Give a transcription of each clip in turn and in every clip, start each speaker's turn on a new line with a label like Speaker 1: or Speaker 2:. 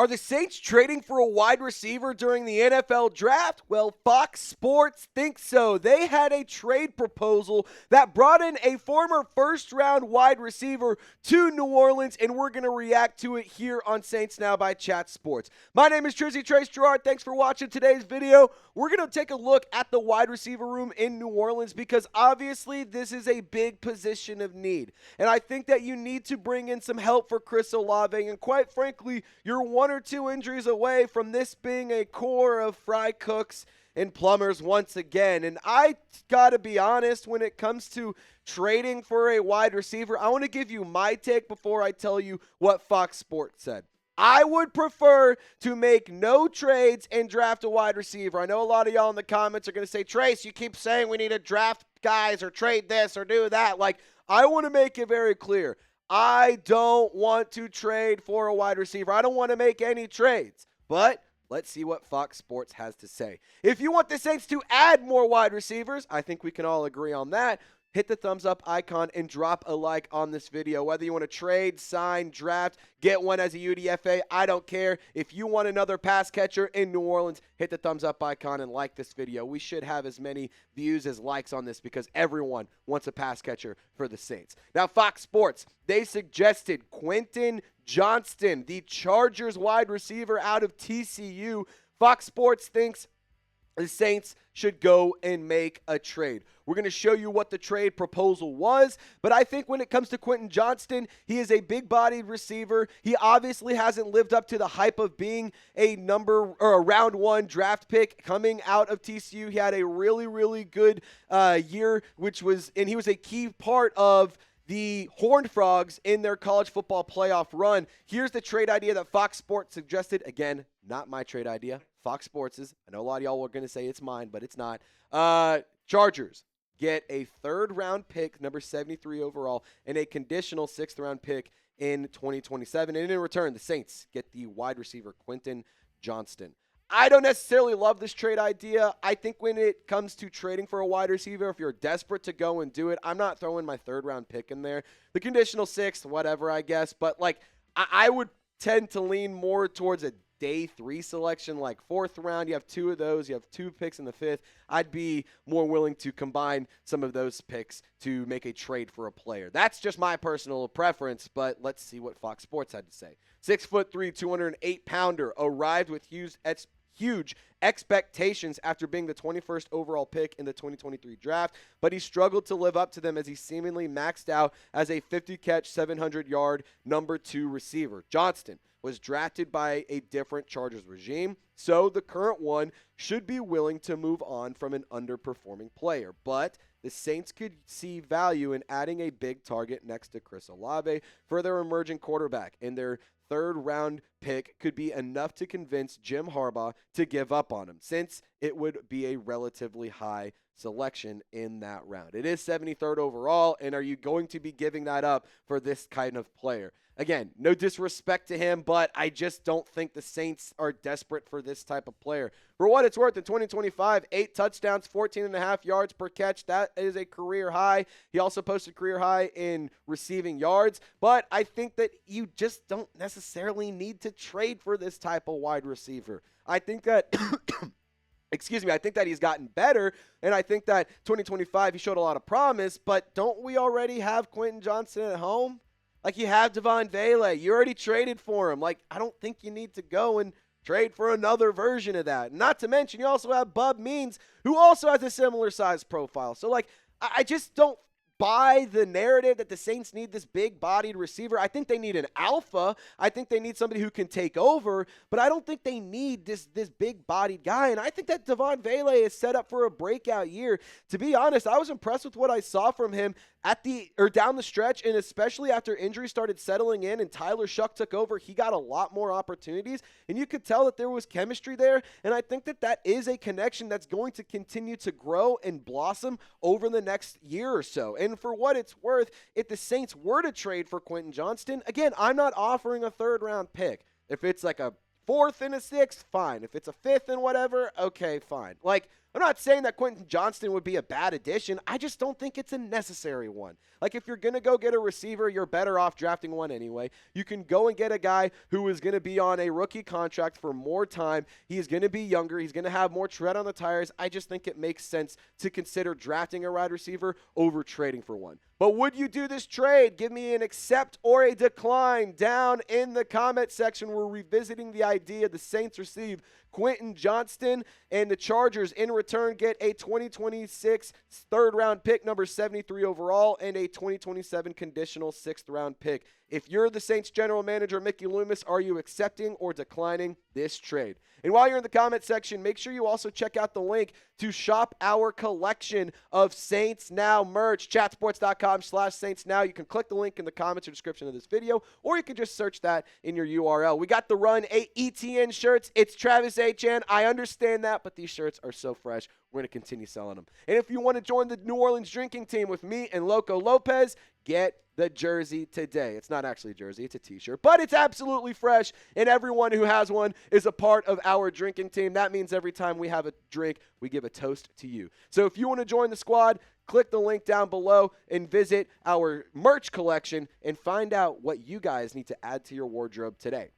Speaker 1: Are the Saints trading for a wide receiver during the NFL draft? Well, Fox Sports thinks so. They had a trade proposal that brought in a former first-round wide receiver to New Orleans, and we're going to react to it here on Saints Now by Chat Sports. My name is Trace Gerard. Thanks for watching today's video. We're going to take a look at the wide receiver room in New Orleans because obviously this is a big position of need. And I think that you need to bring in some help for Chris Olave, and quite frankly, you're one or two injuries away from this being a core of fry cooks and plumbers once again. And I gotta be honest, when it comes to trading for a wide receiver, I want to give you my take before I tell you what Fox Sports said. I would prefer to make no trades and draft a wide receiver. I know a lot of y'all in the comments are going to say, Trace, you keep saying we need to draft guys or trade this or do that. Like, I want to make it very clear. I don't want to trade for a wide receiver. I don't want to make any trades. But let's see what Fox Sports has to say. If you want the Saints to add more wide receivers, I think we can all agree on that. Hit the thumbs up icon and drop a like on this video. Whether you want to trade, sign, draft, get one as a UDFA, I don't care. If you want another pass catcher in New Orleans, hit the thumbs up icon and like this video. We should have as many views as likes on this because everyone wants a pass catcher for the Saints. Now, Fox Sports, they suggested Quentin Johnston, the Chargers wide receiver out of TCU. Fox Sports thinks the Saints should go and make a trade. We're going to show you what the trade proposal was, but I think when it comes to Quentin Johnston, he is a big-bodied receiver. He obviously hasn't lived up to the hype of being a round one draft pick coming out of TCU. He had a really, really good year, and he was a key part of the Horned Frogs in their college football playoff run. Here's the trade idea that Fox Sports suggested. Again, not my trade idea. Fox Sports's. I know a lot of y'all were going to say it's mine, but it's not. Chargers get a third-round pick, number 73 overall, and a conditional sixth-round pick in 2027. And in return, the Saints get the wide receiver Quentin Johnston. I don't necessarily love this trade idea. I think when it comes to trading for a wide receiver, if you're desperate to go and do it, I'm not throwing my third-round pick in there. The conditional sixth, whatever, I guess. But, like, I would tend to lean more towards a day 3 selection, like 4th round. You have 2 of those. You have 2 picks in the 5th. I'd be more willing to combine some of those picks to make a trade for a player. That's just my personal preference, but let's see what Fox Sports had to say. 6'3", 208-pounder, arrived with huge expectations after being the 21st overall pick in the 2023 draft, but he struggled to live up to them as he seemingly maxed out as a 50-catch, 700-yard number 2 receiver. Johnston was drafted by a different Chargers regime, so the current one should be willing to move on from an underperforming player. But the Saints could see value in adding a big target next to Chris Olave for their emerging quarterback, and their third-round pick could be enough to convince Jim Harbaugh to give up on him, since it would be a relatively high selection in that round. It is 73rd overall, and are you going to be giving that up for this kind of player? Again, no disrespect to him, but I just don't think the Saints are desperate for this type of player. For what it's worth, in 2025, 8 touchdowns, 14.5 yards per catch. That is a career high. He also posted career high in receiving yards, but I think that you just don't necessarily need to trade for this type of wide receiver. I think that I think that he's gotten better, and I think that 2025 he showed a lot of promise, but don't we already have Quentin Johnston at home? Like, you have Devon Vele. You already traded for him. Like, I don't think you need to go and trade for another version of that. Not to mention, you also have Bub Means, who also has a similar size profile. So, like, I just don't buy the narrative that the Saints need this big-bodied receiver. I think they need an alpha. I think they need somebody who can take over, but I don't think they need this big-bodied guy. And I think that Devon Vele is set up for a breakout year. To be honest, I was impressed with what I saw from him down the stretch, and especially after injuries started settling in and Tyler Shough took over, he got a lot more opportunities, and you could tell that there was chemistry there, and I think that that is a connection that's going to continue to grow and blossom over the next year or so. And for what it's worth, if the Saints were to trade for Quentin Johnston, again, I'm not offering a third-round pick. If it's like a 4th and a 6th, fine. If it's a 5th and whatever, okay, fine. Like, I'm not saying that Quentin Johnston would be a bad addition. I just don't think it's a necessary one. Like, if you're going to go get a receiver, you're better off drafting one anyway. You can go and get a guy who is going to be on a rookie contract for more time. He's going to be younger. He's going to have more tread on the tires. I just think it makes sense to consider drafting a wide receiver over trading for one. But would you do this trade? Give me an accept or a decline down in the comment section. We're revisiting the idea the Saints receive Quentin Johnston, and the Chargers in return get a 2026 third-round pick, number 73 overall, and a 2027 conditional sixth-round pick. If you're the Saints general manager, Mickey Loomis, are you accepting or declining this trade? And while you're in the comment section, make sure you also check out the link to shop our collection of Saints Now merch, chatsports.com/Saints Now. You can click the link in the comments or description of this video, or you can just search that in your URL. We got the Run ETN shirts. It's Travis Etienne. I understand that, but these shirts are so fresh. We're going to continue selling them. And if you want to join the New Orleans drinking team with me and Loco Lopez, get the jersey today. It's not actually a jersey, it's a t-shirt, but it's absolutely fresh, and everyone who has one is a part of our drinking team. That means every time we have a drink, we give a toast to you. So if you want to join the squad, click the link down below and visit our merch collection and find out what you guys need to add to your wardrobe today.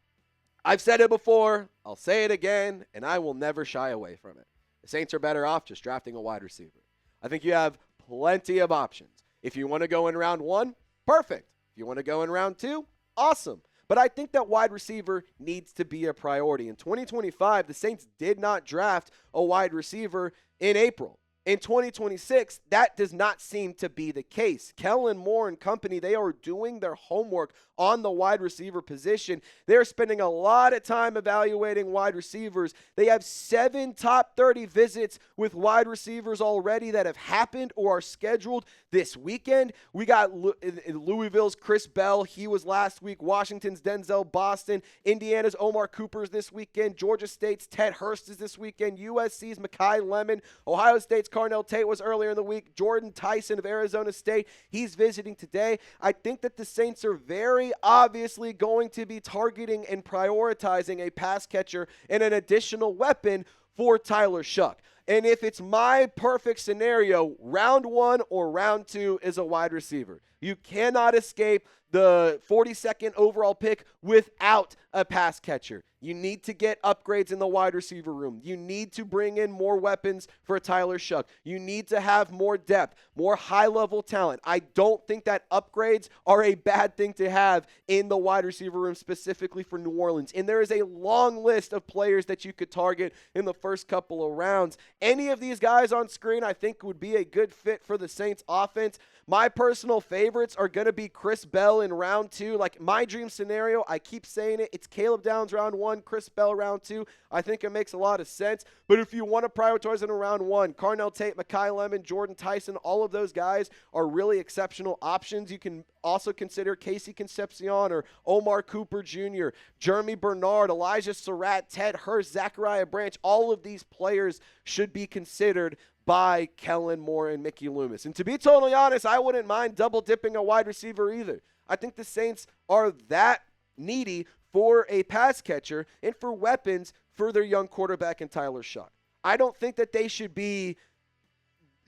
Speaker 1: I've said it before, I'll say it again, and I will never shy away from it. The Saints are better off just drafting a wide receiver. I think you have plenty of options. If you want to go in round one, perfect. If you want to go in round two, awesome. But I think that wide receiver needs to be a priority. In 2025, the Saints did not draft a wide receiver in April. In 2026, that does not seem to be the case. Kellen Moore and company, they are doing their homework on the wide receiver position. They're spending a lot of time evaluating wide receivers. They have 7 top 30 visits with wide receivers already that have happened or are scheduled this weekend. We got Louisville's Chris Bell. He was last week. Washington's Denzel Boston. Indiana's Omar Cooper's this weekend. Georgia State's Ted Hurst is this weekend. USC's Mekhi Lemon. Ohio State's Carnell Tate was earlier in the week. Jordan Tyson of Arizona State, he's visiting today. I think that the Saints are very obviously going to be targeting and prioritizing a pass catcher and an additional weapon for Tyler Shough. And if it's my perfect scenario, round 1 or round 2 is a wide receiver. You cannot escape the 42nd overall pick without a pass catcher. You need to get upgrades in the wide receiver room. You need to bring in more weapons for Tyler Shough. You need to have more depth, more high-level talent. I don't think that upgrades are a bad thing to have in the wide receiver room, specifically for New Orleans. And there is a long list of players that you could target in the first couple of rounds. Any of these guys on screen, I think, would be a good fit for the Saints offense. My personal favorites are going to be Chris Bell in round 2. Like, my dream scenario, I keep saying it, it's Caleb Downs round 1, Chris Bell round 2. I think it makes a lot of sense. But if you want to prioritize in round 1, Carnell Tate, Mekhi Lemon, Jordan Tyson, all of those guys are really exceptional options. You can also consider Casey Concepcion or Omar Cooper Jr., Jeremy Bernard, Elijah Surratt, Ted Hurst, Zachariah Branch. All of these players should be considered by Kellen Moore and Mickey Loomis. And to be totally honest, I wouldn't mind double dipping a wide receiver either. I think the Saints are that needy for a pass catcher and for weapons for their young quarterback in Tyler Shough. I don't think that they should be,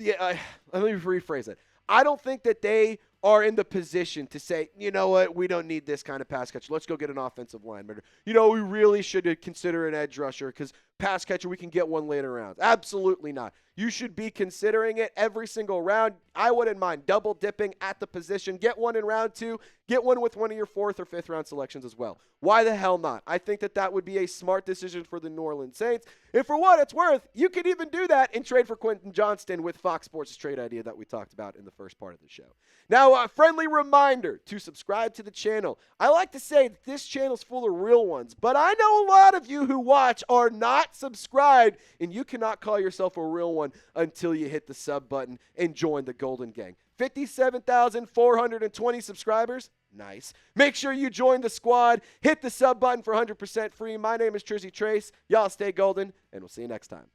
Speaker 1: let me rephrase it. I don't think that they are in the position to say, you know what, we don't need this kind of pass catcher. Let's go get an offensive lineman. You know, we really should consider an edge rusher because pass catcher, we can get one later rounds. Absolutely not. You should be considering it every single round. I wouldn't mind double dipping at the position. Get one in round 2. Get one with one of your 4th or 5th round selections as well. Why the hell not? I think that that would be a smart decision for the New Orleans Saints. And for what it's worth, you could even do that and trade for Quentin Johnston with Fox Sports' trade idea that we talked about in the first part of the show. Now, a friendly reminder to subscribe to the channel. I like to say that this channel's full of real ones, but I know a lot of you who watch are not subscribed, and you cannot call yourself a real one until you hit the sub button and join the Golden Gang. 57,420 subscribers. Nice. Make sure you join the squad. Hit the sub button for 100% free. My name is Trizzy Trace. Y'all stay golden, and we'll see you next time.